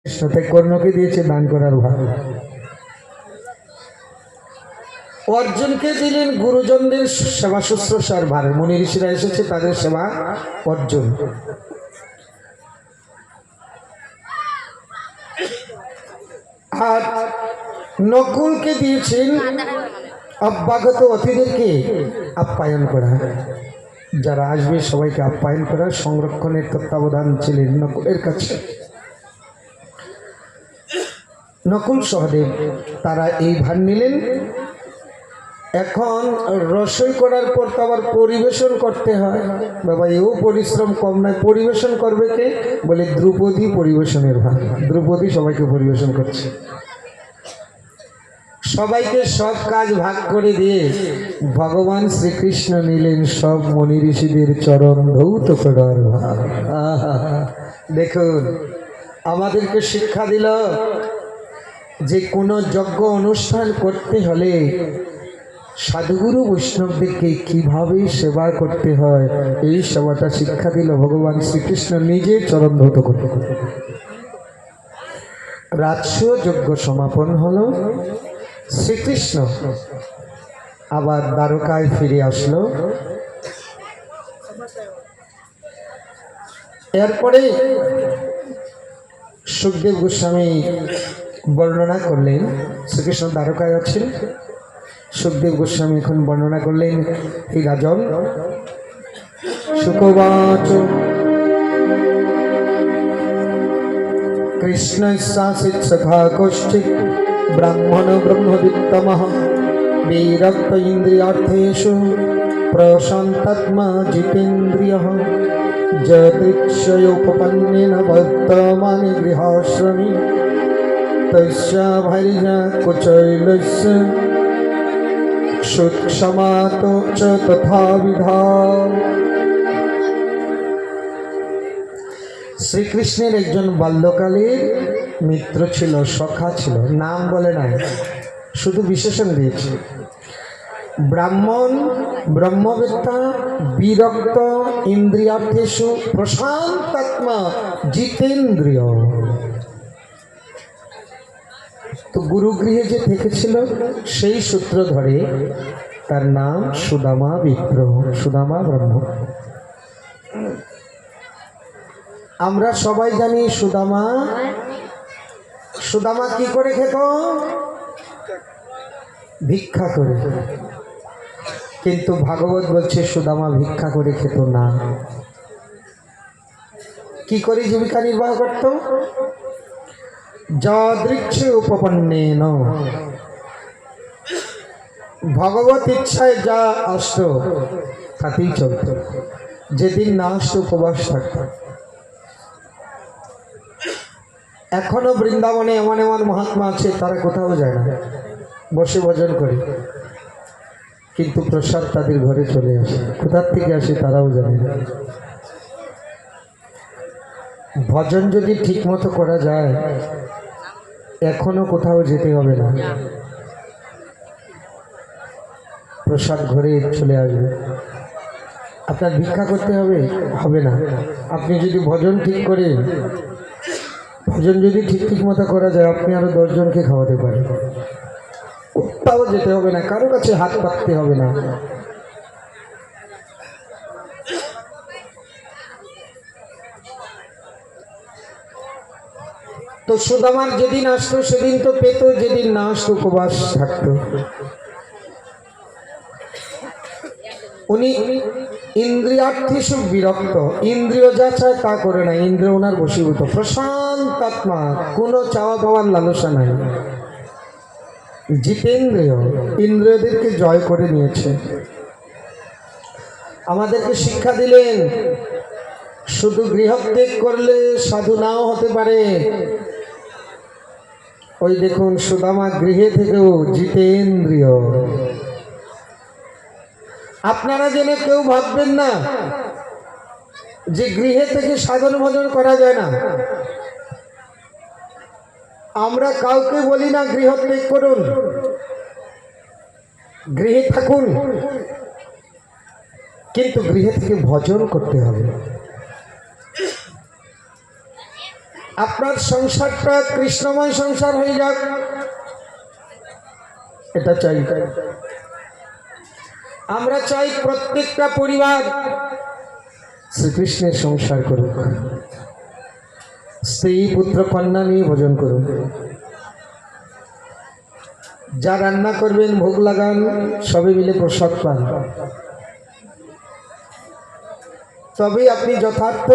সাথে কর্ণকে দিয়েছে দান করার ভার। অর্জুনকে দিলেন গুরুজনদের সেবা শুশ্রূষার ভার। মুনি ঋষিরা এসেছে, তাদের সেবা অর্জুন। আর নকুলকে দিয়েছেন অভ্যাগত অতিথিদেরকে আপ্যায়ন করা, যারা আসবে সবাইকে আপ্যায়ন করা, সংরক্ষণের তত্ত্বাবধান ছিলেন নকুলের কাছে। নকুল সহদেব তারা এই ভার নিলেন। এখন রসই করার পর তো আবার পরিবেশন করতে হয়। বাবা এও পরিশ্রম কম নয়। পরিবেশন করবে কে? বলে দ্রৌপদী পরিবেশনের ভার। দ্রৌপদী সবাইকে পরিবেশন করছে। সবাইকে সব কাজ ভাগ করে দিয়ে ভগবান শ্রীকৃষ্ণ নিলেন সব মুনি ঋষিদের চরণ ধৌত করার ভার। দেখুন, আমাদেরকে শিক্ষা দিল যে কোনো যজ্ঞ অনুষ্ঠান করতে হলে সাধুগুরু বৈষ্ণবদেরকে কিভাবে সেবা করতে হয়, এই সেবাটা শিক্ষা দিল ভগবান শ্রীকৃষ্ণ নিজে চরণ ধৌত করতে। রাজস্ব যজ্ঞ সমাপন হলো। শ্রীকৃষ্ণ আবার দ্বারকায় ফিরে আসলো। এরপরে সুখদেব গোস্বামী বর্ণনা করলেন, শ্রীকৃষ্ণ দ্বারকায় আছেন। সুখদেব গোস্বামী এখন বর্ণনা করলেন, হে রাজন, শুকবাচ কৃষ্ণ শাসিত সখা কৌষ্ঠিক ব্রাহ্মণ ব্রহ্মবিত্তমঃ বিরক্ত ইন্দ্রিয়ার্থেষু প্রশান্তাত্মা জিতেন্দ্রিয়ঃ যদৃক্ষয়োপপন্নেন বর্তমানে গৃহাশ্রমী তস্য ভৈর্য কুচৈলস্য সুক্ষমাত চ তথাবিধা। শ্রীকৃষ্ণের একজন বাল্যকালের মিত্র ছিল, সখা ছিল, নাম বলে নাই, শুধু বিশেষণ দিয়েছে। ব্রাহ্মণ, ব্রহ্মবেত্তা, বিরক্ত, ইন্দ্রিয়ার্থেষু প্রশান্তাত্মা, জিতেন্দ্রিয়। তো গুরুগৃহে যে থেকেছিল সেই সূত্র ধরে তার নাম সুদামা বিপ্র, সুদামা ব্রহ্ম। আমরা সবাই জানি সুদামা কি করে খেত? ভিক্ষা করে। কিন্তু ভাগবত বলছে সুদামা ভিক্ষা করে খেত না। কি করে জীবিকা নির্বাহ করত? যদৃচ্ছ উপপন্নেন, ভগবত ইচ্ছায় যা আসত তাতেই চলত। যেদিন না আসত উপবাস থাকত। এখনো বৃন্দাবনে এমন এমন মহাত্মা আছে, তারা কোথাও যায় না, বসে ভজন করে, কিন্তু প্রসাদ তাদের ঘরে চলে আসে। কোথার থেকে আসে তারাও জানে না। ভজন যদি ঠিক মতো করা যায়, এখনো কোথাও যেতে হবে না, প্রসাদ ঘরে চলে আসবে। আপনার ভিক্ষা করতে হবে না। আপনি যদি ভজন ঠিক করে, ভজন যদি ঠিক মতো করা যায়, আপনি আরো 10 জনকে খাওয়াতে পারেন। কোথাও যেতে হবে না, কারো কাছে হাত পাততে হবে না। তো সুদামার যেদিন আসতো সেদিন তো পেত, যেদিন না আসতো উপবাস থাকতো। উনি ইন্দ্রিয়ার্থেষু বিরক্ত, ইন্দ্রিয় যা চায় তা করে না, ইন্দ্রিয় ওনার বশীভূত। প্রশান্তাত্মা, কোনো চাওয়া পাওয়ার লালসা নাই। জিতেন্দ্রিয়, ইন্দ্রিয়দেরকে জয় করে নিয়েছে। আমাদেরকে শিক্ষা দিলেন, শুধু গৃহত্যাগ করলে সাধু নাও হতে পারে। ওই দেখুন সুদামা গৃহে থেকেও জিতেন্দ্রিয়। আপনারা জেনে কেউ ভাববেন না যে গৃহে থেকে সাধন ভজন করা যায় না। আমরা কাউকে বলি না গৃহত্যাগ করুন, গৃহে থাকুন, কিন্তু গৃহে থেকে ভজন করতে হবে। আপনার সংসারটা কৃষ্ণময় সংসার হয়ে যাক, এটা চাই। আমরা চাই প্রত্যেকটা পরিবার শ্রীকৃষ্ণের সংসার করুক, স্ত্রী পুত্র কন্যা নিয়ে ভোজন করুন। যা রান্না করবেন ভোগ লাগান, সবে মিলে প্রসাদ পান, তবে আপনি যথার্থ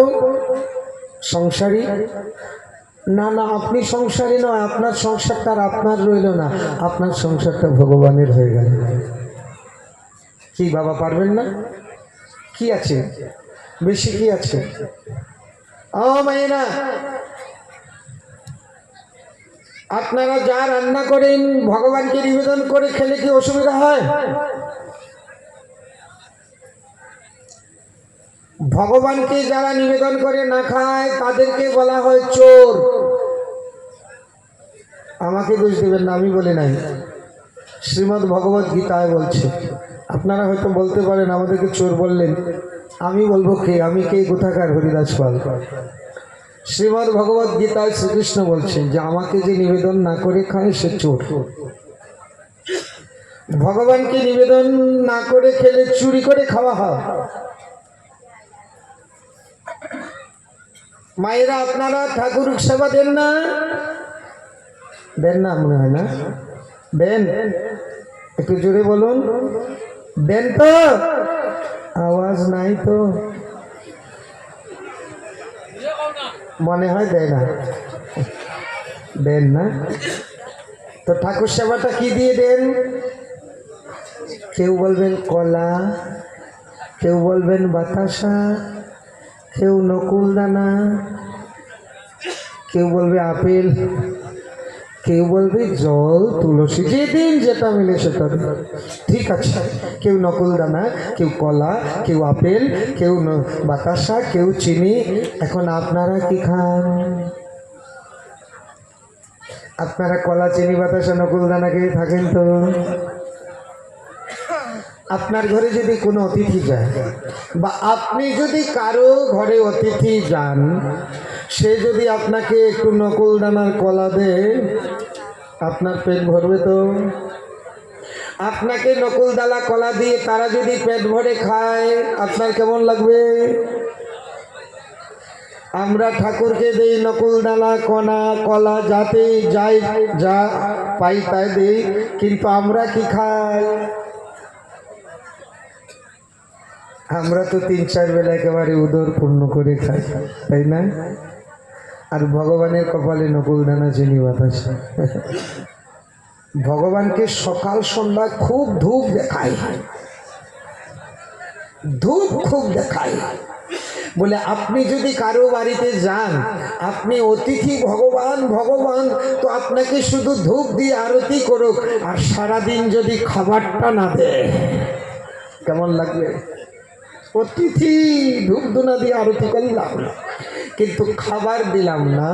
সংসারী। না না, আপনি সংসারী নয়, আপনার সংসারটা আর আপনার রইল না, আপনার সংসারটা ভগবানের হয়ে গেল। কি বাবা পারবেন না? কি আছে বেশি? কি আছে? ও মায়েরা, আপনারা যা রান্না করেন ভগবানকে নিবেদন করে খেলে কি অসুবিধা হয়? ভগবানকে যারা নিবেদন করে না খায় তাদেরকে বলা হয় চোর। আমাকে দোষ দেবেন না, আমি বলি নাই, শ্রীমদ্ ভগবত গীতায় বলছে। আপনারা হয়তো বলতে পারেন আমাদেরকে চোর বললেন, আমি বলবো কে? আমি কে? কোথাকার হরিদাস পাল? শ্রীমদ্ ভগবত গীতায় শ্রীকৃষ্ণ বলছেন যে আমাকে যে নিবেদন না করে খায় সে চোর। ভগবানকে নিবেদন না করে খেলে চুরি করে খাওয়া হয়। মায়েরা, আপনারা ঠাকুর সেবা দেন না? দেন না মনে হয় না? দেন? একটু জোরে বলুন, দেন তো? আওয়াজ নাই তো, মনে হয় দেয় না। দেন না? তো ঠাকুর সেবাটা কি দিয়ে দেন? কেউ বলবেন কলা, কেউ বলবেন বাতাসা, কেউ নকুল দানা, কেউ বলবে আপেল, কেউ বলবে জল, তুলসী, যেদিন যেটা মিলে সেটা। ঠিক আছে, কেউ নকুল দানা, কেউ কলা, কেউ আপেল, কেউ বাতাসা, কেউ চিনি। এখন আপনারা কি খান? আপনারা কলা, চিনি, বাতাসা, নকুল দানা খেয়ে থাকেন তো? আপনার ঘরে যদি কোনো অতিথি যায় বা আপনি যদি কারো ঘরে অতিথি যান, সে যদি আপনাকে একটু নকুল দানার কলা দেয়, আপনার পেট ভরবে তো? আপনাকে নকুল দানা কলা দিয়ে তারা যদি পেট ভরে খায়, আপনার কেমন লাগবে? আমরা ঠাকুরকে দেই নকুল দানা, কলা, যাতে যাই যা পাই তাই দেই, কিন্তু আমরা কি খাই? আমরা তো 3-4 বেলা একেবারে উদর পূর্ণ করে খাই, তাই না? আর ভগবানের কপালে নকুল দানা, চিনি, বাতাসা। ভগবানকে সকাল সন্ধ্যা খুব ধূপ দেখায়, ধূপ খুব দেখায়। বলে আপনি যদি কারো বাড়িতে যান, আপনি অতিথি ভগবান, ভগবান তো আপনাকে শুধু ধূপ দিয়ে আরতি করুক, আর সারাদিন যদি খাবারটা না দেয়, কেমন লাগবে? অতিথি ধূপ ধুনা দিয়ে আরতি করলাম, কিন্তু খাবার দিলাম না,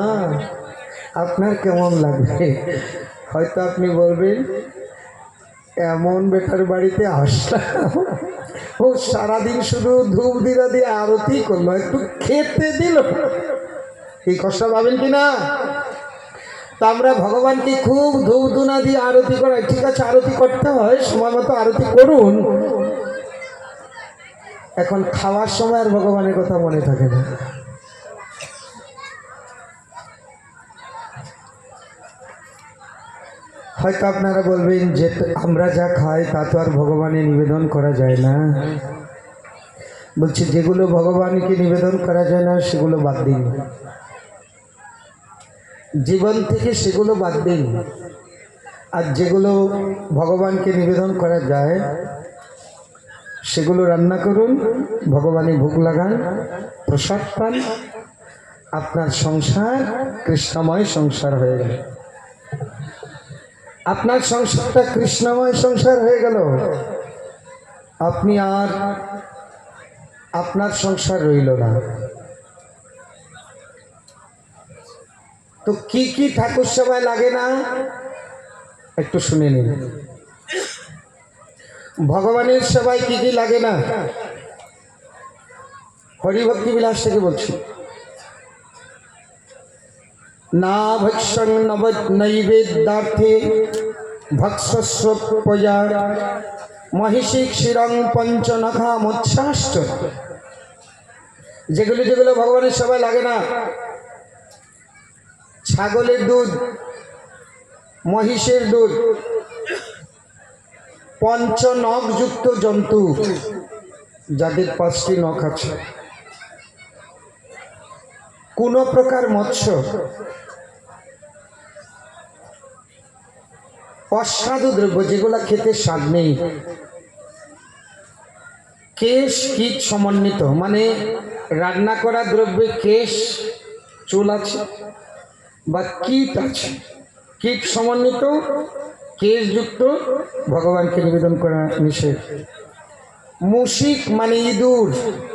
আপনার কেমন লাগবে? হয়তো আপনি বলবেন এমন বেটার বাড়িতে আসলাম, ও সারাদিন শুধু ধূপ দিলা দিয়ে আরতি করলো, একটু খেতে দিল। এই কষ্ট পাবেন কিনা? তো আমরা ভগবানকে খুব ধূপ ধুনা দিয়ে আরতি করাই। ঠিক আছে, আরতি করতে হয়, সময় মতো আরতি করুন। এখন খাওয়ার সময় আর ভগবানের কথা মনে থাকে না। হয়তো আপনারা বলবেন যে আমরা যা খাই তা তো আর ভগবানের নিবেদন করা যায় না। বলছি যেগুলো ভগবানকে নিবেদন করা যায় না সেগুলো বাদ দিন, জীবন থেকে সেগুলো বাদ দিন। আর যেগুলো ভগবানকে নিবেদন করা যায় সেগুলো রান্না করুন, ভগবানের ভোগ লাগান, প্রসাদ পান, আপনার সংসার কৃষ্ণময় সংসার হয়ে গেল। আপনার সংসারটা কৃষ্ণময় সংসার হয়ে গেল। আপনি আর আপনার সংসার রইল না। তো কি কি ঠাকুর সেবায় লাগে না একটু শুনে নিন। ভগবানের সেবায় কি কি লাগে না? হরিভক্তি বিলাস থেকে বলছি। না ভক্ষং নৈবেদ্যার্থে ভক্ষস্ব পয়া মহিষী ক্ষীরং পঞ্চনখা মৎস্যাশ্চ। যেগুলো যেগুলো ভগবানের সবাই লাগে না, ছাগলের দুধ, মহিষের দুধ, পঞ্চনখযুক্ত জন্তু যাদের 5টি নখ আছে, কোন প্রকার মৎস্য, অস্বাদু দ্রব্য যেগুলা খেতে স্বাদ নেই, কেশ কীট সমন্বিত, মানে রান্না করা দ্রব্যে কেশ চুল আছে বা কীট আছে, কীট সমন্বিত কেশযুক্ত ভগবানকে নিবেদন করা নিষেধ। মুশিক মানে ইঁদুর,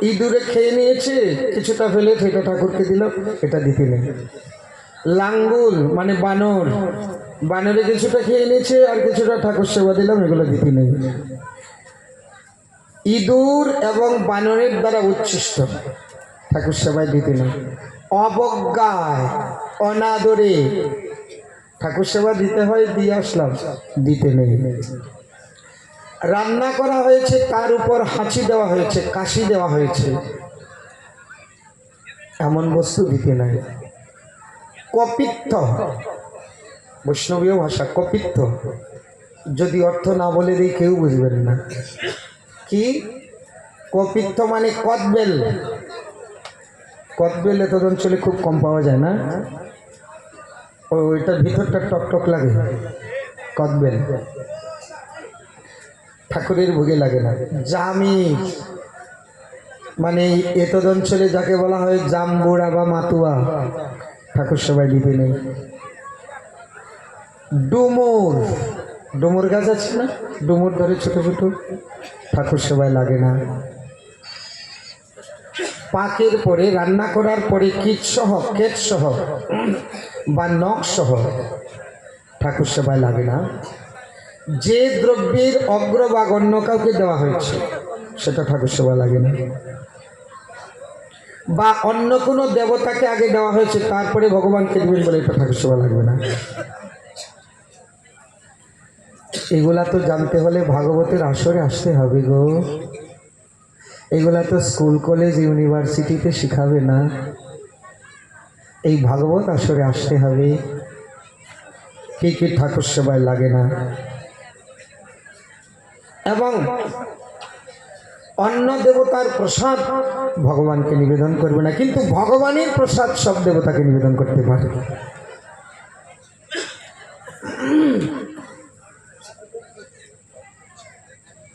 ইঁদুরে খেয়ে নিয়েছে, কিছুটা ফেলে সেটা ঠাকুরকে দিল, এটা দিতে নেই। লাঙ্গুল মানে বানর, বানরে কিছুটা খেয়ে নিয়েছে আর কিছুটা ঠাকুর সেবা দিলাম, এগুলো দিতে নেই। ইঁদুর এবং বানরের দ্বারা উচ্ছিষ্ট ঠাকুর সেবায় দিতে নেই। অবজ্ঞায় অনাদরে ঠাকুর সেবা দিতে হয়, দিয়ে আসলাম, দিতে নেই। রান্না করা হয়েছে তার উপর হাঁচি দেওয়া হয়েছে, কাশি দেওয়া হয়েছে, এমন বস্তু দিতে নাই। কপিত্থ, বৈষ্ণবীয় ভাষা কপিত্থ, যদি অর্থ না বলে দিই কেউ বুঝবেন না। কি কপিত্থ মানে কদবেল, কদবেল এত অঞ্চলে খুব কম পাওয়া যায় না, ওইটার ভিতরটা টকটক লাগে, কদবেল ঠাকুরের ভোগে লাগে না। জামি মানে এত অঞ্চলে যাকে বলা হয় জাম্বুড়া বা মাতুয়া, ঠাকুর সবাই দিতে নেই। ডুমুর, ডুমুর গাছ আছে না, ডুমুর ধরে ছোট ছোট, ঠাকুর সবাই লাগে না। পাকের পরে রান্না করার পরে কীট সহ, কেট সহ বা নখ সহ ঠাকুর সেবায় লাগে না। যে দ্রব্যের অগ্রভাগ অন্য কাউকে দেওয়া হয়েছে সেটা ঠাকুর সেবা লাগে না, বা অন্য কোনো দেবতাকে আগে দেওয়া হয়েছে তারপরে ভগবানকে দিবেন বলে এটা ঠাকুর সেবা লাগবে না। এগুলা তো জানতে হলে ভাগবতের আসরে আসতে হবে গো, এগুলা তো স্কুল কলেজ ইউনিভার্সিটিতে শিখাবে না, এই ভাগবত আসরে আসতে হবে। কি কি ঠাকুর সেবায় লাগে না, এবং অন্য দেবতার প্রসাদ ভগবানকে নিবেদন করবে না, কিন্তু ভগবানের প্রসাদ সব দেবতাকে নিবেদন করতে পারে।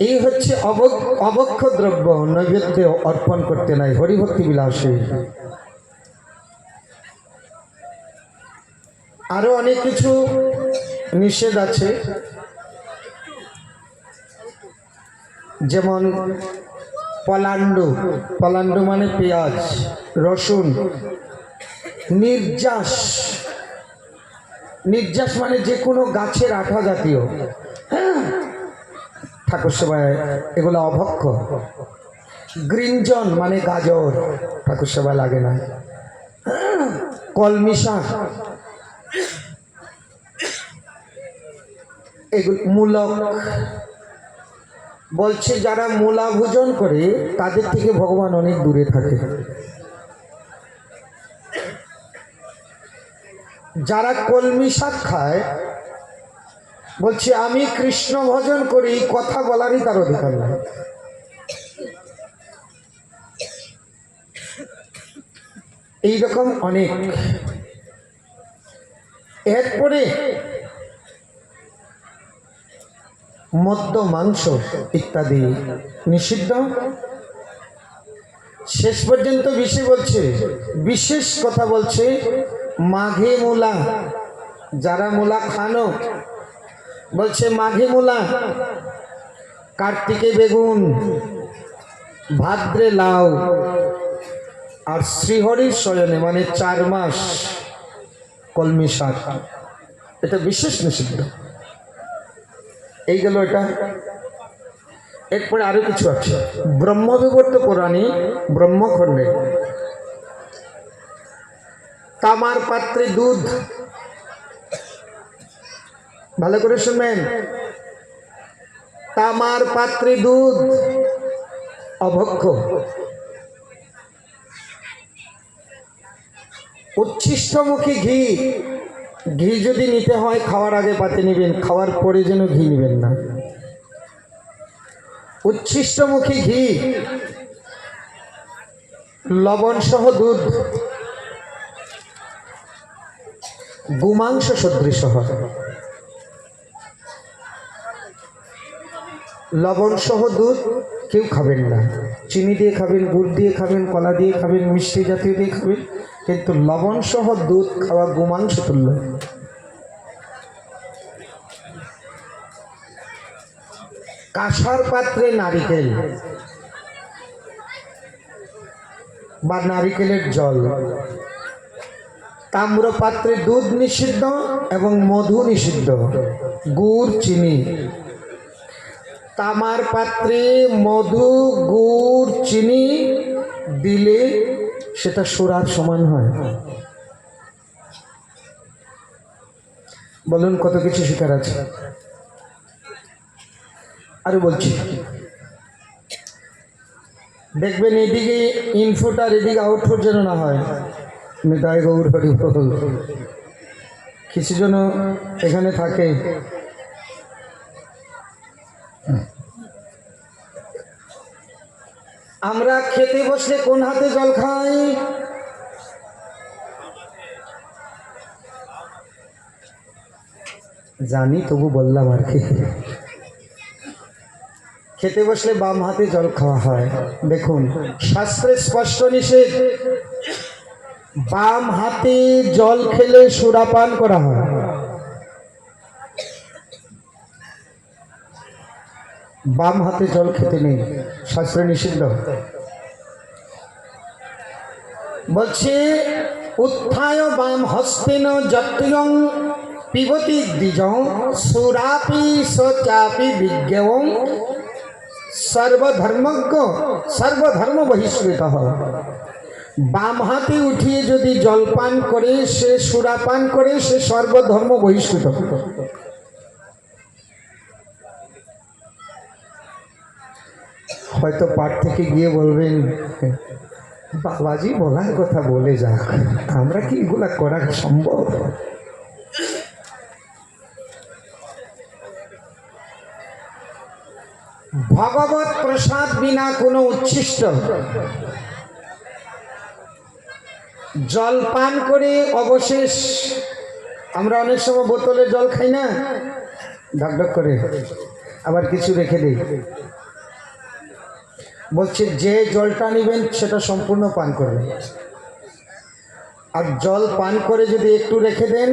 এই হচ্ছে অবক্ষ দ্রব্য, নৈবেদ্য অর্পণ করতে নাই, হরিভক্তি বিলাসে। আরো অনেক কিছু নিষেধ আছে, যেমন পলান্ডু, পলান্ডু মানে পেঁয়াজ রসুন, নির্যাস, নির্যাস মানে যে কোনো গাছের আঠা জাতীয়, ঠাকুর সেবায় এগুলো অভক্ষ। গ্রিনজন মানে গাজর, ঠাকুর সেবায় লাগে না। কলমি শাক, এগুলো মূলক, বলছে যারা মূলা ভোজন করে তাদের থেকে ভগবান অনেক দূরে থাকে। যারা কলমি শাক খায় বলছে আমি কৃষ্ণ ভজন করি, কথা বলারই তার অধিকার নাই। এইরকম অনেক। এরপরে মদ্য, মাংস ইত্যাদি নিষিদ্ধ। শেষ পর্যন্ত বিশেষ কথা বলছে মাঘে মূলা, যারা মূলা খানো বলছে মাঘে মূলা, কার্তিকে বেগুন, ভাদ্রে লাউ, আর শ্রীহরির শয়নে মানে 4 মাস কলমি শাক, এটা বিশেষ নিষিদ্ধ। এই গেল এটা। এরপরে আরো কিছু আছে। ব্রহ্মবিবর্ত পুরাণে ব্রহ্মখণ্ডে তামার পাত্রে দুধ, ভালো করে শুনবেন, তামার পাত্রে দুধ অভক্ষ। উচ্ছিষ্টমুখী ঘি, ঘি যদি নিতে হয় খাওয়ার আগে পাতে নেবেন, খাওয়ার পরে যেন ঘি নেবেন না। উচ্ছিষ্টমুখী ঘি, লবণ সহ দুধ, গোমাংস সদৃশ হয়। লবণ সহ দুধ কেউ খাবেন না। চিনি দিয়ে খাবেন, গুড় দিয়ে খাবেন, কলা দিয়ে খাবেন, মিষ্টি জাতীয় দিয়ে খাবেন, কিন্তু লবণ সহ দুধ খাওয়া গোমাংস তুল্য। কাঁসার পাত্রে নারিকেল বা নারিকেলের জল, তাম্র পাত্রে দুধ নিষিদ্ধ এবং মধু নিষিদ্ধ, গুড় চিনি। তামার পাত্রে মধু গুড় চিনি দিলে সেটা সুরার সমান হয়। বলুন কত কিছু শিকার আছে। আরো বলছি, দেখবেন এদিকে ইনফুট আর এদিকে আউটফুট যেন না হয়। নিতাই গৌর হরি বল। কিছু জন এখানে থাকে, আমরা খেতে বসলে কোন হাতে জল খাই? জানি তবু বললাম আর কি। খেতে বসলে বাম হাতে জল খাওয়া হয়। দেখুন শাস্ত্রে স্পষ্ট নিষেধ, বাম হাতে জল খেলে সুরাপান করা হয়। বাম হাতে জল খেতে নেই, শাস্ত্রে নিষিদ্ধ। বলছে উত্থায় বাম হস্তেন যত্রয়ং পিবতি দ্বিজং সুরাপি সচাপি বিজ্ঞং সর্বধর্মজ্ঞ সর্বধর্ম বহিষ্কৃত। বাম হাতে উঠিয়ে যদি জলপান করে, সে সুরাপান করে, সে সর্বধর্ম বহিষ্কৃত। হয়তো পাঠ থেকে গিয়ে বলবেন বাবাজি বলার কথা বলে যাক, আমরা কি এগুলা করা সম্ভব? ভগবত প্রসাদ বিনা কোনো উচ্ছিষ্ট জলপান করে অবশেষ, আমরা অনেক সময় বোতলে জল খাই না, ঢকঢক করে, আবার কিছু রেখে দিই। বলছে যে জলটা নেবেন সেটা সম্পূর্ণ পান করবেন, আর জল পান করে যদি একটু রেখে দেন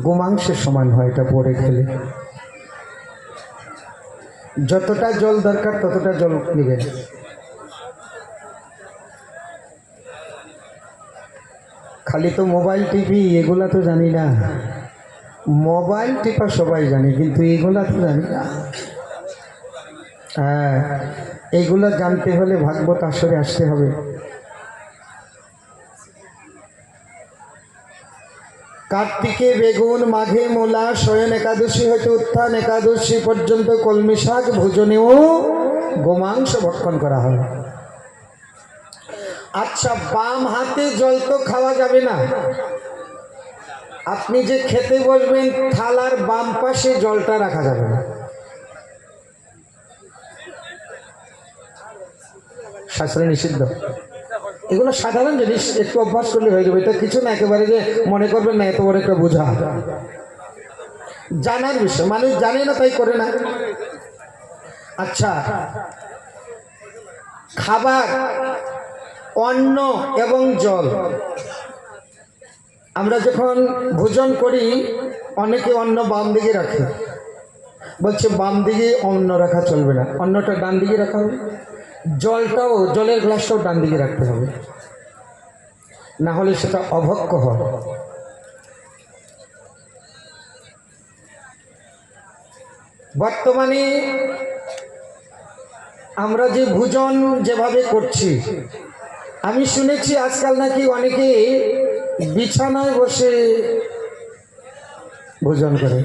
গোমাংসের সমান হয় এটা পরে খেলে। যতটা জল দরকার ততটা জল নেবেন। খালি তো মোবাইল টিভি এগুলা তো জানি না, মোবাইল টিপা সবাই জানে, কিন্তু এগুলা তো জানি না। হ্যাঁ, এইগুলো জানতে হলে ভাগবত আসরে আসতে হবে। কার্তিকে বেগুন, মাঘে মূলা, শয়ন একাদশী হইতে উত্থান একাদশী পর্যন্ত কলমি শাক ভোজনেও গোমাংস ভক্ষণ করা হয়। আচ্ছা, বাম হাতে জল তো খাওয়া যাবে না। আপনি যে খেতে বসবেন থালার বাম পাশে জলটা রাখা যাবে না, শাস্ত্রে নিষিদ্ধ। এগুলো সাধারণ জিনিস, একটু অভ্যাস করলে হয়ে যাবে। এটা কিছু না, একেবারে যে মনে করবেন না এত বড় একটা বোঝা, জানার বিষয়। মানুষ জানে না তাই করে না। আচ্ছা, খাবার, অন্ন এবং জল, আমরা যখন ভোজন করি অনেকে অন্ন বাম দিকে রাখে। বলছে বাম দিকে অন্ন রাখা চলবে না, অন্নটা ডান দিকে রাখা হবে। জলটাও, জলের গ্লাসটাও ডান দিকে রাখতে হবে, না হলে সেটা অভক্ষ হয়। বর্তমানে আমরা যে ভোজন যেভাবে করছি, আমি শুনেছি আজকাল নাকি অনেকে বিছানায় বসে ভোজন করে।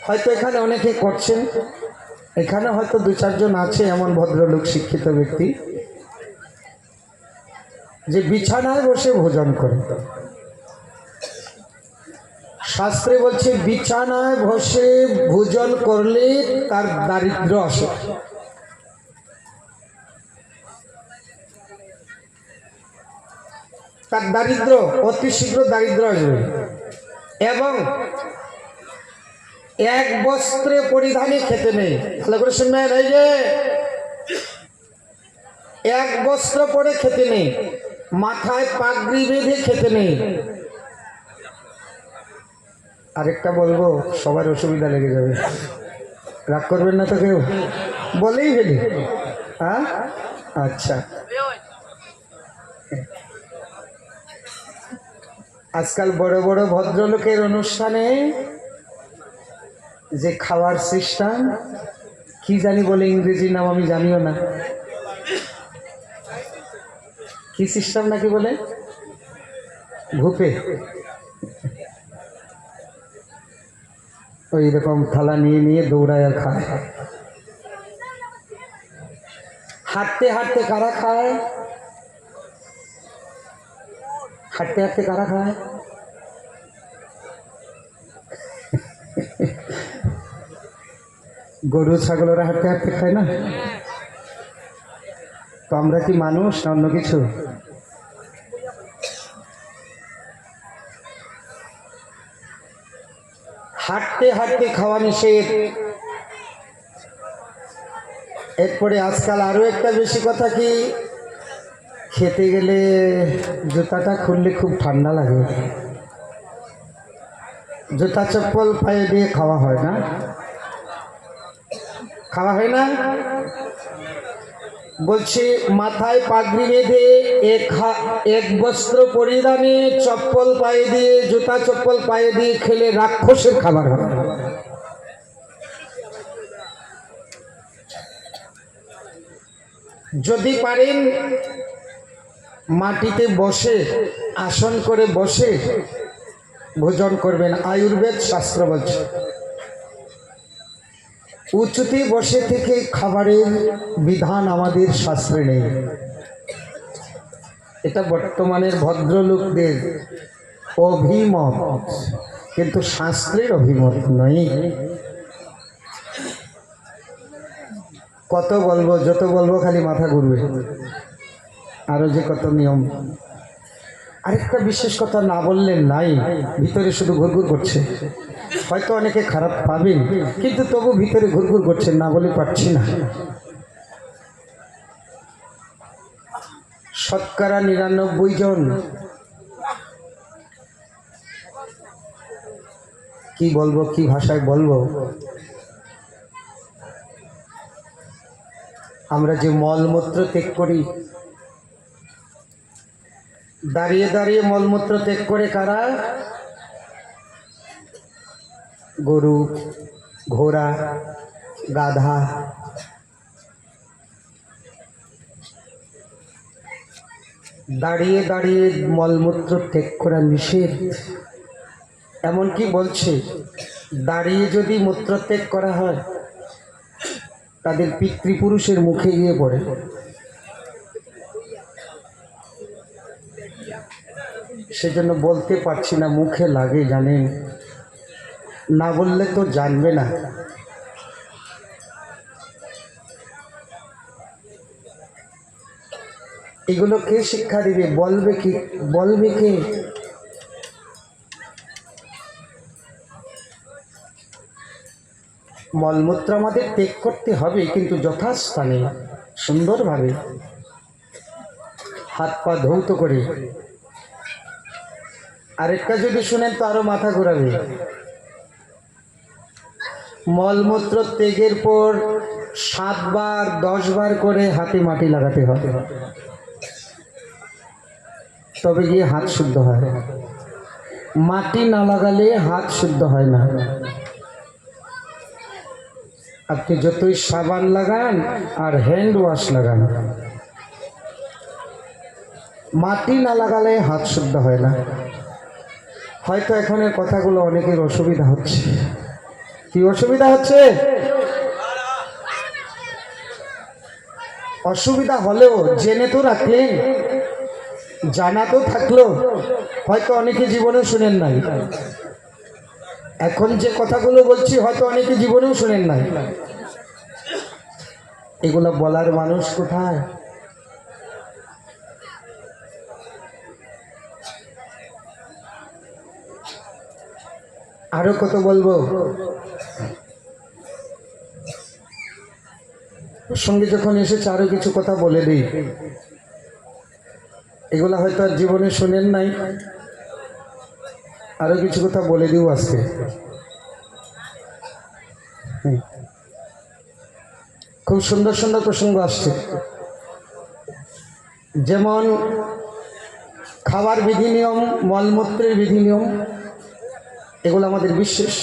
হয়তো এখানে অনেকে করছেন, এখানে হয়তো দু চারজন আছে এমন ভদ্রলোক শিক্ষিত ব্যক্তি যে বিছানায় বসে ভোজন করে। শাস্ত্রে বলছে বিছানায় বসে ভোজন করলে তার দারিদ্র আসে। তার দারিদ্র অতি শীঘ্র দারিদ্র আসবে। এবং এক বস্ত্রে পরিধানে খেতে নেই। ভালো করে শুনবেন, এই যে এক বস্ত্র পরে খেতে নেই, মাথায় পাগড়ি বেঁধে খেতে নেই। আরেকটা বলবো, সবার অসুবিধা লেগে যাবে, রাগ করবেন না তো কেউ? বলেই ফেলি। হ্যাঁ, আচ্ছা। আজকাল বড় বড় ভদ্রলোকের অনুষ্ঠানে যে খাওয়ার সিস্টেম কি জানি বলে, ইংরেজি নাম আমি জানিও না, কি সিস্টেম নাকি বলে, ভুপে, ওই রকম থালা নিয়ে নিয়ে দৌড়ায় আর খায়। হাঁটতে হাঁটতে কারা খায়? হাঁটতে হাঁটতে কারা খায়? গরু ছাগলরা হাঁটতে হাঁটতে খায় না? তো আমরা কি মানুষ না অন্য কিছু? হাঁটতে হাঁটতে খাওয়া নিষেধ। এরপরে আজকাল আরো একটা বেশি কথা কি, খেতে গেলে জুতাটা খুললে খুব ঠান্ডা লাগে, জুতা চপ্পল পায়ে দিয়ে খাওয়া হয় না? খাওয়া হয় না? বলছি মাথায় পাগড়ি বেঁধে এক বস্ত্র পরিধানে চপ্পল পায়ে দিয়ে, জুতা চপ্পল পায়ে দিয়ে খেলে রাক্ষসের খাবার হয়। যদি পারেন মাটিতে বসে, আসন করে বসে ভোজন করবেন, আয়ুর্বেদ শাস্ত্র বলছে। উঁচুতে বসে থেকে খাবারের বিধান আমাদের শাস্ত্রে নেই। এটা বর্তমানের ভদ্রলোকদের অভিমত, কিন্তু শাস্ত্রের অভিমত নয়। কত বলবো, যত বলবো খালি মাথা ঘুরবে। আরো যে কত নিয়ম। আরেকটা বিশেষ কথা না বললেন নাই, ভিতরে শুধু ঘুরঘুর করছে। হয়তো অনেকে খারাপ পাবেন, কিন্তু তবু ভিতরে ঘুরঘুর করছে, না বলে পারছি না। শতকরা ৯৯ জন, কি বলবো, কি ভাষায় বলবো, আমরা যে মলমূত্র ত্যাগ করি, দাঁড়িয়ে দাঁড়িয়ে মলমূত্র ত্যাগ করে কারা? গরু, ঘোড়া, গাধা। দাঁড়িয়ে দাঁড়িয়ে মলমূত্র ত্যাগ করা নিষেধ। এমনকি বলছে দাঁড়িয়ে যদি মূত্রত্যাগ করা হয় তাদের পিতৃপুরুষের মুখে গিয়ে পড়ে। সেজন্য বলতে পারছি না, মুখে লাগে, জানেন, না বললে তো জানবে না। এগুলো কে শিক্ষা দিবে? বলবে কি? বলবে কে? মলমূত্র আমাদের ত্যাগ করতে হবে, কিন্তু যথাস্থানে সুন্দরভাবে হাত পা ধৌত করে। আরেকটা যদি শুনেন তো আরো মাথা ঘোরাবে। মলমূত্র ত্যাগের পর 7 বার 10 বার করে হাতে মাটি লাগাতে হবে, তবে গিয়ে হাত শুদ্ধ হয়। মাটি না লাগালে হাত শুদ্ধ হয় না। আপনি যতই সাবান লাগান আর হ্যান্ড ওয়াশ লাগান, মাটি না লাগালে হাত শুদ্ধ হয় না। হয়তো এখন এর কথাগুলো অনেকের অসুবিধা হচ্ছে। কি অসুবিধা হচ্ছে? অসুবিধা হলেও জেনে তো রাখলেন, জানা তো থাকলো। হয়তো অনেকে জীবনেও শুনেন নাই। এখন যে কথাগুলো বলছি হয়তো অনেকে জীবনেও শুনেন নাই। এগুলো বলার মানুষ কোথায়? আরো কত বলবো, সঙ্গে যখন এসেছে আরো কিছু কথা বলে দিই। এগুলো হয়তো আর জীবনে শুনেন নাই, আরো কিছু কথা বলে দিও আজকে। খুব সুন্দর সুন্দর প্রসঙ্গ আসছে, যেমন খাবার বিধি নিয়ম, মলমূত্রের বিধি নিয়ম, এগুলো আমাদের বিশেষ।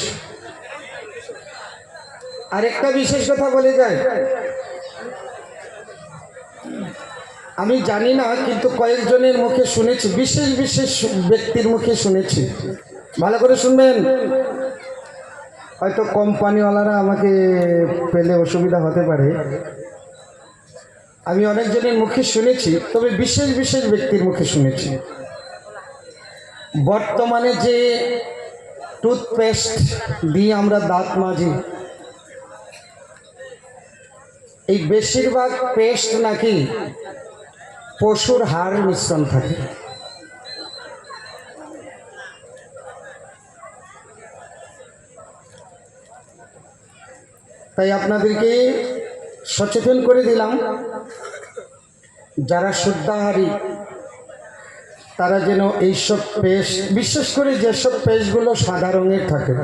আরেকটা বিশেষ কথা বলে যায়, আমি জানি না কিন্তু কয়েকজনের মুখে শুনেছি, বিশেষ বিশেষ ব্যক্তির মুখে শুনেছি। ভালো করে শুনবেন, হয়তো কোম্পানিওয়ালারা আমাকে পেলে অসুবিধা হতে পারে। আমি অনেকজনের মুখে শুনেছি, তবে বিশেষ বিশেষ ব্যক্তির মুখে শুনেছি। বর্তমানে যে টুথপেস্ট দিয়ে আমরা দাঁত মাজি, এই বেশিরভাগ পেস্ট নাকি পশুর হাড় মিশ্রণ থাকে। তাই আপনাদেরকে সচেতন করে দিলাম, যারা শুদ্ধাহারী তারা যেন এইসব পেস্ট, বিশেষ করে যেসব পেস্টগুলো সাদা রঙের থাকে,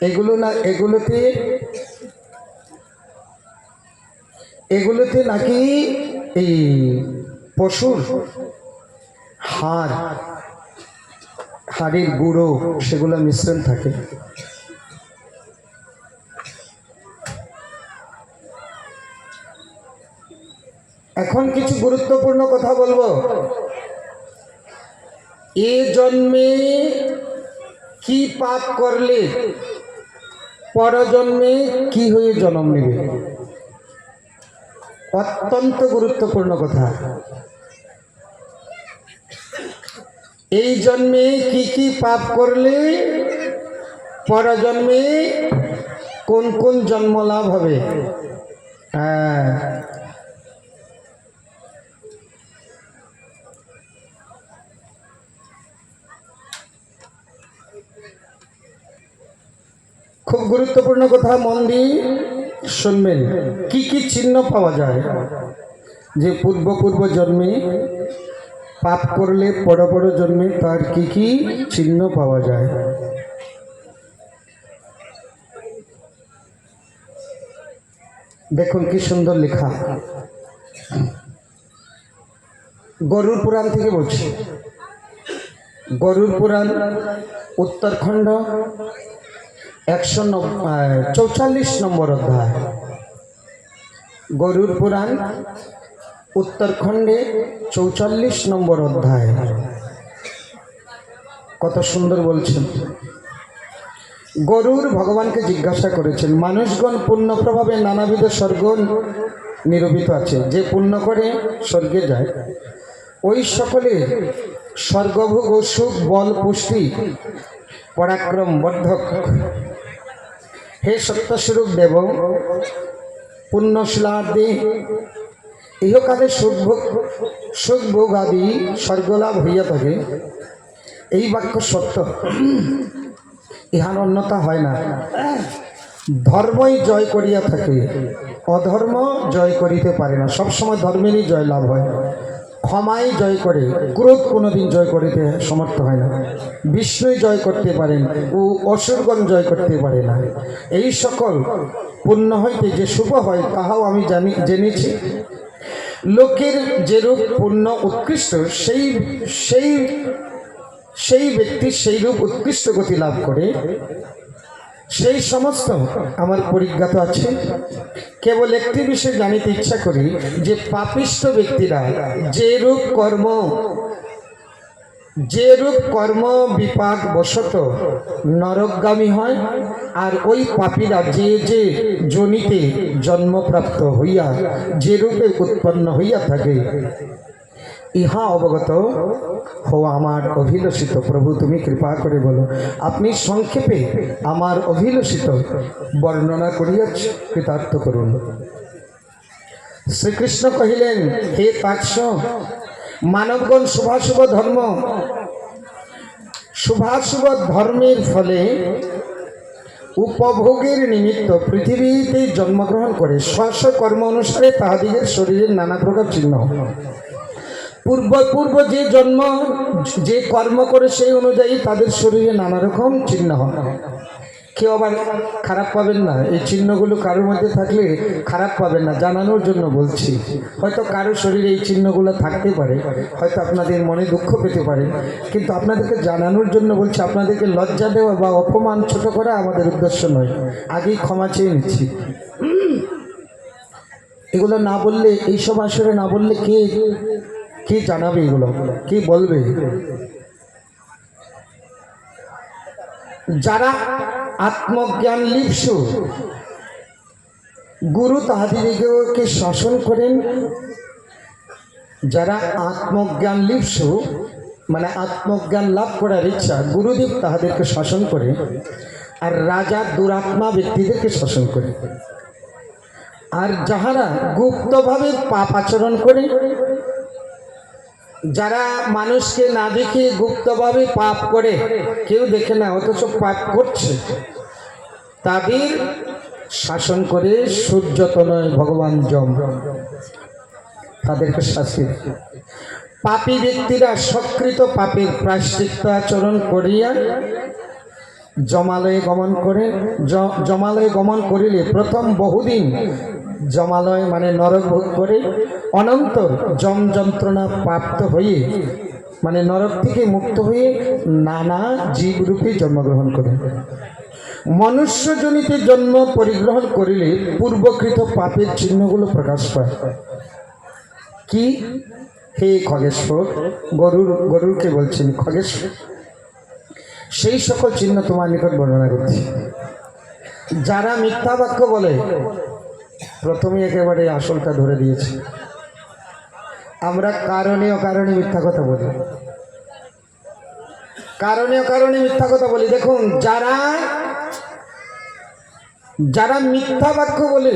এগুলো না, এগুলোতে নাকি এই পশুর হাড়ের গুঁড়ো সেগুলো মিশ্রণ থাকে। এখন কিছু গুরুত্বপূর্ণ কথা বলবো। এ জন্মে কি পাপ করলে পরজন্মে কি হয়ে জন্ম নেবে, অত্যন্ত গুরুত্বপূর্ণ কথা। এই জন্মে কি কি পাপ করলে পরজন্মে কোন কোন জন্ম লাভ হবে। হ্যাঁ, খুব গুরুত্বপূর্ণ কথা, মন দিয়ে শুনবেন। কি কি চিহ্ন পাওয়া যায় যে পূর্ব জন্মে পাপ করলে পর জন্মে তার কি কি চিহ্ন পাওয়া যায়। দেখুন কি সুন্দর লেখা, গরুর পুরাণ থেকে বলছি। গরুর পুরাণ উত্তরখণ্ড 144 নম্বর অধ্যায়। গরুর পুরাণ উত্তরখণ্ডে 44 নম্বর অধ্যায়। কত সুন্দর বলছেন। গরুর ভগবানকে জিজ্ঞাসা করেছেন, মানুষগণ পুণ্য প্রভাবে নানাবিধ স্বর্গ নিরূপিত আছে, যে পুণ্য করে স্বর্গে যায় ওই সকলে স্বর্গভোগ ও সুখ, বল, পুষ্টি, পরাক্রম বর্ধক। হে সত্যস্বরূপ দেব, পুণ্যশীলাদি ইহকালে সুখ ভোগ আদি স্বর্গলাভ হইয়া থাকে। এই বাক্য সত্য, ইহার অন্যতা হয় না। ধর্মই জয় করিয়া থাকে, অধর্ম জয় করিতে পারে না। সবসময় ধর্মেরই জয় লাভ হয়, ক্ষমাই জয় করে, ক্রোধ কোনোদিন জয় করিতে সমর্থ হয় না। বিষ্ণুই জয় করতে পারেন ও অসুরগণ জয় করতে পারে না। এই সকল পুণ্য হইতে যে শুভ হয় তাহাও আমি জেনেছি। লোকের যেরূপ পুণ্য উৎকৃষ্ট, সেই ব্যক্তি সেইরূপ উৎকৃষ্ট গতি লাভ করে। সেই সমস্ত আমার পরিজ্ঞাত আছে। কেবল একটি বিষয় জানিতে ইচ্ছা করি যে পাপিষ্ঠ ব্যক্তিরা যে রূপ কর্ম বিপাক বশত নরকগামী হয়, আর ওই পাপীরা যে জনিতে জন্মপ্রাপ্ত হইয়া যে রূপে উৎপন্ন হইয়া থাকে, ইহা অবগত হওয়া আমার অভিলষিত। প্রভু তুমি কৃপা করে বলো, আপনি সংক্ষেপে আমার অভিলষিত বর্ণনা করিয়া কৃতার্থ করুন। শ্রীকৃষ্ণ কহিলেন, হে তাক্ষ, মানবগণ শুভাশুভ ধর্মের ফলে উপভোগের নিমিত্ত পৃথিবীতে জন্মগ্রহণ করে স্ব কর্ম অনুসারে তাহাদিগের শরীরের নানা প্রকার চিহ্ন। পূর্ব যে কর্ম করে সেই অনুযায়ী তাদের শরীরে নানা রকম চিহ্ন হয়। কেউ আবার খারাপ পাবেন না, এই চিহ্নগুলো কারোর মধ্যে থাকলে খারাপ পাবেন না, জানানোর জন্য বলছি। হয়তো কারো শরীরে এই চিহ্নগুলো থাকতে পারে, হয়তো আপনাদের মনে দুঃখ পেতে পারে, কিন্তু আপনাদেরকে জানানোর জন্য বলছি। আপনাদেরকে লজ্জা দেওয়া বা অপমান ছোট করা আমাদের উদ্দেশ্য নয়, আগেই ক্ষমা চেয়ে নিচ্ছি। এগুলো না বললে, এইসব আসরে না বললে কে জানাবে, এগুলো কে বলবে? যারা আত্মজ্ঞান লিপ্সু, গুরু তাহাদিগকে শাসন করেন। যারা আত্মজ্ঞান লিপ্সু মানে আত্মজ্ঞান লাভ করার ইচ্ছা, গুরুদেব তাহাদেরকে শাসন করে। আর রাজা দুরাত্মা ব্যক্তিদেরকে শাসন করে। আর যাহারা গুপ্তভাবে পাপ আচরণ করে, যারা মানুষকে না দেখে গুপ্তভাবে পাপ করে, কেউ দেখে না অথচ পাপ করছে, তাদের শাসন করে সূর্যতনয় ভগবান যম, তাদেরকে শাস্তি। পাপী ব্যক্তিরা সকৃত পাপের প্রায়শ্চিত্ত আচরণ করিয়া জমালয়ে গমন করেন। জমালয়ে গমন করিলে প্রথম বহুদিন জমালয় মানে নরক ভোগ করে, অনন্তর যম যন্ত্রণা প্রাপ্ত হয়ে মানে নরক থেকে মুক্ত হয়ে নানা জীবরূপে জন্মগ্রহণ করে। মনুষ্যজনিতে জন্ম পরিগ্রহণ করিলে পূর্বকৃত পাপের চিহ্নগুলো প্রকাশ পায়। কি? হে খগেশ্বর, গরুরকে বলছেন, খগেশ্বর, সেই সকল চিহ্ন তোমার নিকট বর্ণনা করছি। যারা মিথ্যা বাক্য বলে, প্রথমে একেবারে আসলটা ধরে দিয়েছে। আমরা কারণে মিথ্যা কথা বলি, কারণে মিথ্যা কথা বলি। দেখুন, যারা মিথ্যা বাক্য বলে,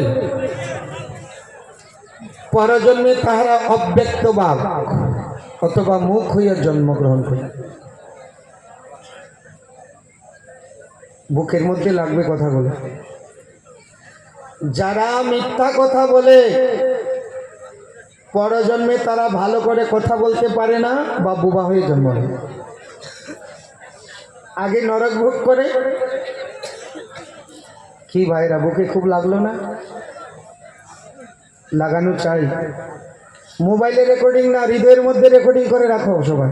পরজন্মে তাহারা অব্যক্ত বাক অথবা মুখ হইয়া জন্মগ্রহণ করে। বুকের মধ্যে লাগবে কথাগুলো। যারা মিথ্যা কথা বলে, পরজন্মে তারা ভালো করে কথা বলতে পারে না বা বোবা হয়ে জন্ম নেয়। আগে নরক ভোগ করে। কি ভাইরা, বুকে খুব লাগলো না? লাগানো চাই। মোবাইলে রেকর্ডিং না, হৃদয়ের মধ্যে রেকর্ডিং করে রাখো সবাই।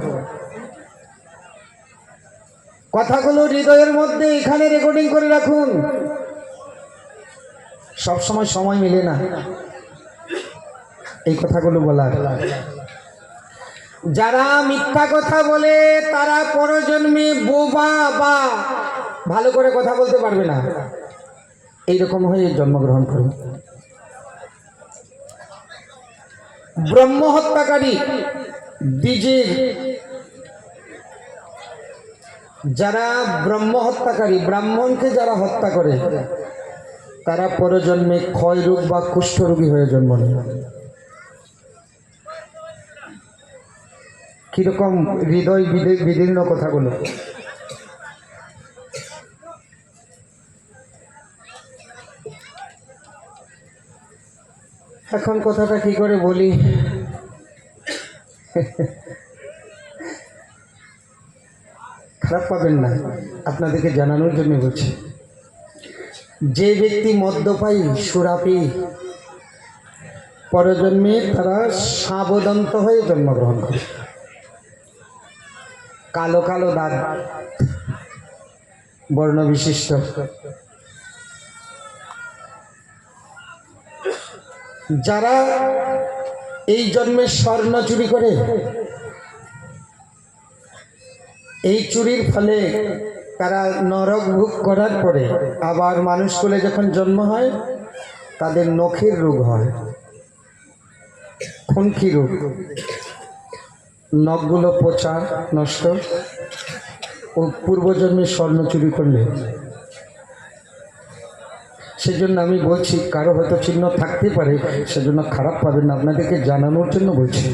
কথাগুলো হৃদয়ের মধ্যে এখানে রেকর্ডিং করে রাখুন। সব সময় মিলে না এই কথাগুলো বলার। যারা মিথ্যা কথা বলে তারা পরজন্মে বোবা বা ভালো করে কথা বলতে পারবে না, এইরকম হয়ে জন্মগ্রহণ করে। ব্রহ্ম হত্যাকারী বীজের, যারা ব্রহ্ম হত্যাকারী, ব্রাহ্মণকে যারা হত্যা করে, তারা পরজন্মে ক্ষয় রোগ বা কুষ্ঠরোগী হয়ে জন্ম নেয়। কিরকম হৃদয় বিদীর্ণ কথাগুলো। এখন কথাটা কি করে বলি? খারাপ পাবেন না, আপনাদেরকে জানানোর জন্য বলছি। যে ব্যক্তি মদ্যপায়ী, সুরাপী, পরজন্মে তারা সাবদন্ত হয়ে জন্মগ্রহণ করে। কালো কালো দাগ, বর্ণ বিশিষ্ট, যারা এই জন্মে স্বর্ণ চুরি করে, এই চুরির ফলে তারা নরক ভোগ করার পরে আবার মানুষ কোলে যখন জন্ম হয় তাদের নখের রোগ হয়, খুনকি রোগ, নখগুলো পচা নষ্ট। ও পূর্বজন্মে স্বর্ণ চুরি করলে। সেজন্য আমি বলছি, কারো হয়তো চিহ্ন থাকতে পারে, সেজন্য খারাপ পাবেন না, আপনাদেরকে জানানোর জন্য বলছি।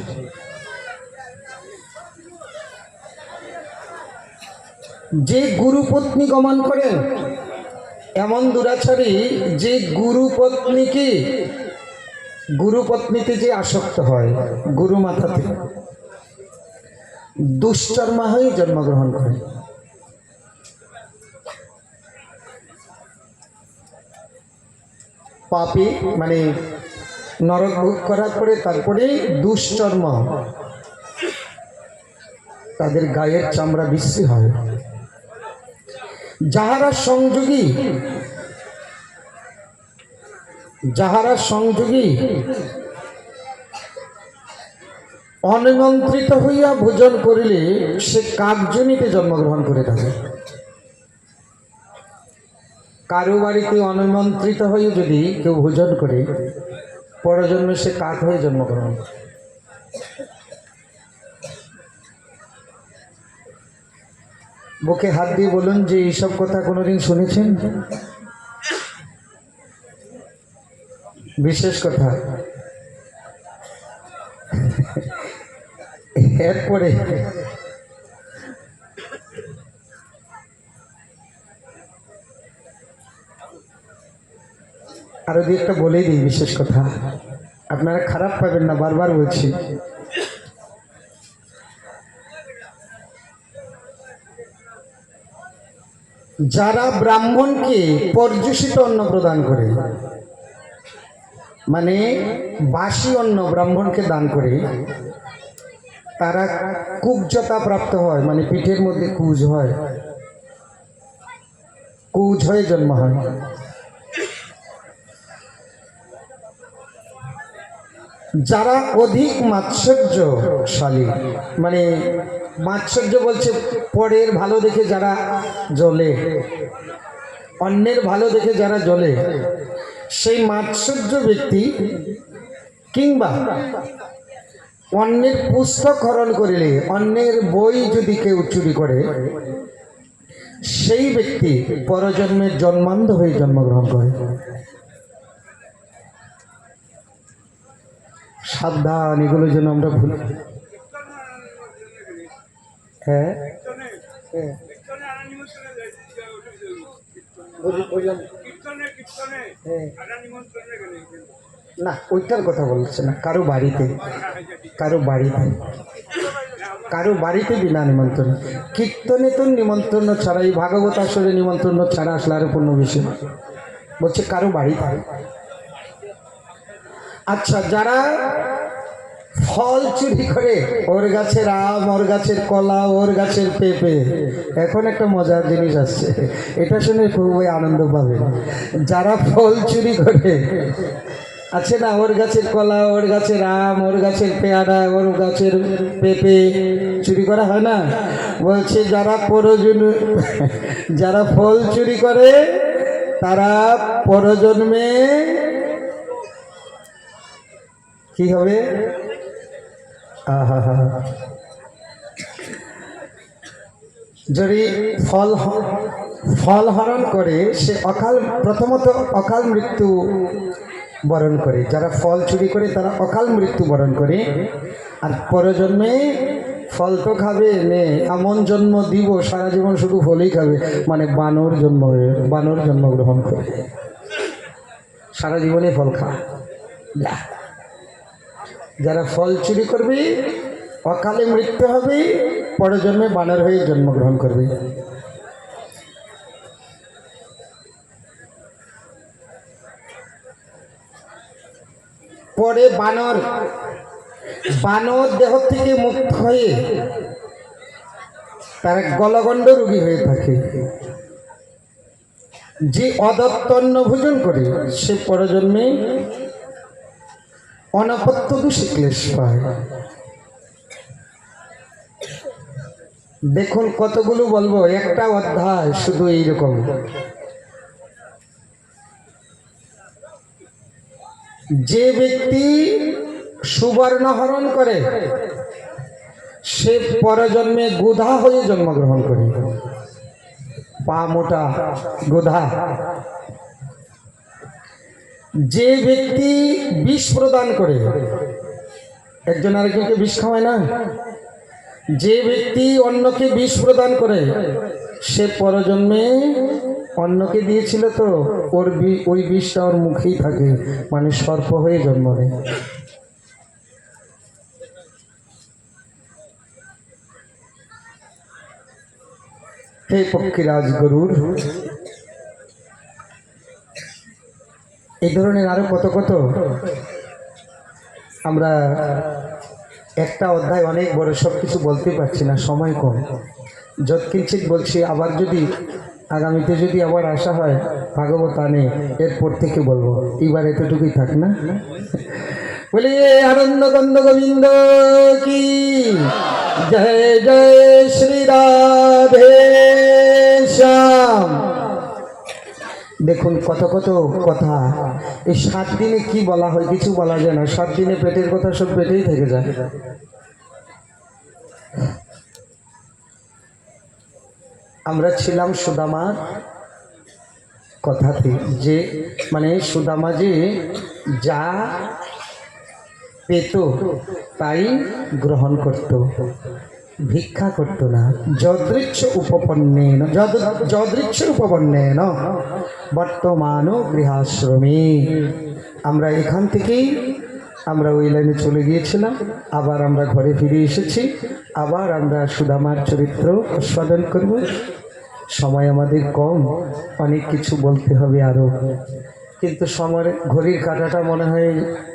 যে গুরু পত্নী গমন করেন, এমন দুরাচারী যে গুরু পত্নীতে যে আসক্ত হয়, গুরু মাথাতে দুশ্চর্মা হয়ে জন্মগ্রহণ করে। পাপী মানে নরক ভোগ করার পরে তারপরে দুশ্চর্ম, তাদের গায়ের চামড়া বিশ্রী হয়। যাহারা সংযোগী অনিমন্ত্রিত হইয়া ভোজন করিলে সে কাকজনিতে জন্মগ্রহণ করে থাকে। কারো বাড়িতে অনিমন্ত্রিত হয়ে যদি কেউ ভোজন করে, পরজন্মে সে কাক হয়ে জন্মগ্রহণ। বুকে হাত দিয়ে বলুন যে এইসব কথা কোনোদিন শুনেছেন? বিশেষ কথা। এরপরে আরো দু একটা বলেই দিই বিশেষ কথা, আপনারা খারাপ পাবেন না, বারবার বলছি। যারা ব্রাহ্মণকে পর্যুষিত অন্ন প্রদান করে, মানে বাসি অন্ন ব্রাহ্মণকে দান করে, তারা কুব্জতা প্রাপ্ত হয়, মানে পিঠের মধ্যে কুজ হয়ে জন্ম হয়। যারা অধিক মাৎসর্যশালী, মানে মাৎসর্য বলছে পরের ভালো দেখে যারা জ্বলে, অন্যের ভালো দেখে যারা জ্বলে, সেই মাৎসর্য ব্যক্তি কিংবা অন্যের পুস্তক হরণ করিলে, অন্যের বই যদি কেউ চুরি করে, সেই ব্যক্তি পরজন্মের জন্মান্ধ হয়ে জন্মগ্রহণ করে। সাবধান, এগুলো যেন আমরা ভুল। হ্যাঁ না, ওইটার কথা বলছে না, কারো বাড়িতে বিনা নিমন্ত্রণ। কীর্তনে তো নিমন্ত্রণ ছাড়া, এই ভাগবত আসরে নিমন্ত্রণ ছাড়া আসলে আরো পূর্ণ বিষয় বলছে কারো বাড়িতে। আচ্ছা, যারা ফল চুরি করে, ওর গাছের আম, ওর গাছের কলা, ওর গাছের পেঁপে, এখন একটা মজার জিনিস আসছে, এটা শুনে খুবই আনন্দ পাবে। যারা ফল চুরি করে, আছে না, ওর গাছের কলা, ওর গাছের আম, ওর গাছের পেয়ারা, ওর গাছের পেঁপে চুরি করা হয় না, বলছে যারা ফল চুরি করে তারা পরজন্মে কি হবে? যদি ফল হরণ করে, সে প্রথমত অকাল মৃত্যু বরণ করে। যারা ফল চুরি করে তারা অকাল মৃত্যু বরণ করে, আর পরজন্মে ফল তো খাবে নে, এমন জন্ম দিব সারা জীবন শুধু ফলই খাবে, মানে বানর জন্মগ্রহণ করে সারা জীবনে ফল খায়। যারা ফল চুরি করবে অকালে মৃত্যু হবে, পরজন্মে বানর হয়ে জন্মগ্রহণ করবে। পরে বানর দেহ থেকে মুক্ত হয়ে তারা গলগণ্ড রোগী হয়ে থাকে। যে অদত্ত অন্ন ভোজন করে সে পরজন্মে অনপত্য দোষে ক্লেশ পায়। দেখুন কতগুলো বলবো, একটা অধ্যায় শুধু এইরকম। যে ব্যক্তি সুবর্ণ হরণ করে সে পরজন্মে গোধা হয়ে জন্মগ্রহণ করে। পা মোটা গোধা। যে ব্যক্তি বিষ প্রদান করে, একজন আরেকজনকে বিষ খাওয়ায় না, যে ব্যক্তি অন্যকে বিষ প্রদান করে সে পরজন্মে অন্যকে দিয়েছিল তো ওই বিষটা ওর মুখেই থাকে, মানে সর্প হয়ে জন্ম নেয়। হে পক্ষীরাজ গরুর, এই ধরনের আরো কত কত। আমরা একটা অধ্যায় অনেক বড়, সব কিছু বলতে পারছি না, সময় কম। যৎকিঞ্চিত বলছি, আবার যদি আগামীতে যদি আবার আসা হয় ভাগবত আনে এরপর থেকে বলবো, এবার এতটুকুই থাক না। বলি আনন্দ গন্ধ গোবিন্দ কি জয়, জয় শ্রী রাধে শ্যাম। দেখুন কত কত কথা। এই 7 দিনে কি বলা হয় কিছু বলা যায় না। 7 দিনে পেটের কথা সব পেটেই থেকে যায়। আমরা ছিলাম সুদামার কথাতে, যে মানে সুদামা যে যা পেত তাই গ্রহণ করত, ভিক্ষা করত না। যদৃচ্ছ উপপন্নেন বর্তমান গৃহাশ্রমে। আমরা এখান থেকেই আমরা ওই লাইনে চলে গিয়েছিলাম, আবার আমরা ঘরে ফিরে এসেছি, আবার আমরা সুদামার চরিত্র আস্বাদন করব। সময় আমাদের কম, অনেক কিছু বলতে হবে আরো, কিন্তু সময়ের ঘড়ির কাঁটাটা মনে হয়